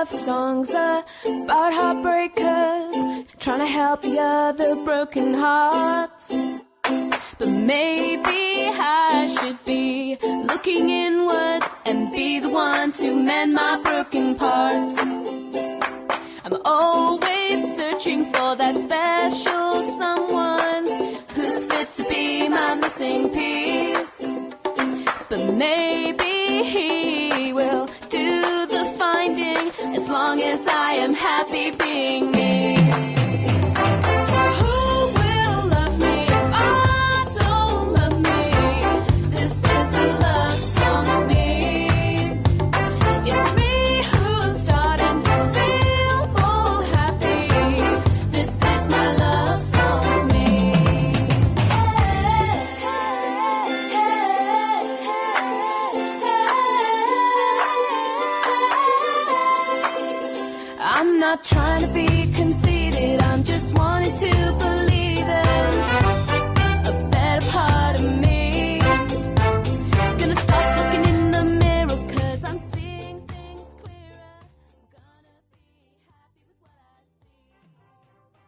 love songs about heartbreakers, trying to help the other broken hearts. But maybe I should be looking inwards and be the one to mend my broken parts. I'm always searching for that special someone who's fit to be my missing piece. But maybe he will do the finding as long as I am happy being me. Who will love me if I don't love me? This is a love song of me. It's me who's starting to feel more happy. This is my love song of me. I'm not trying to be conceited.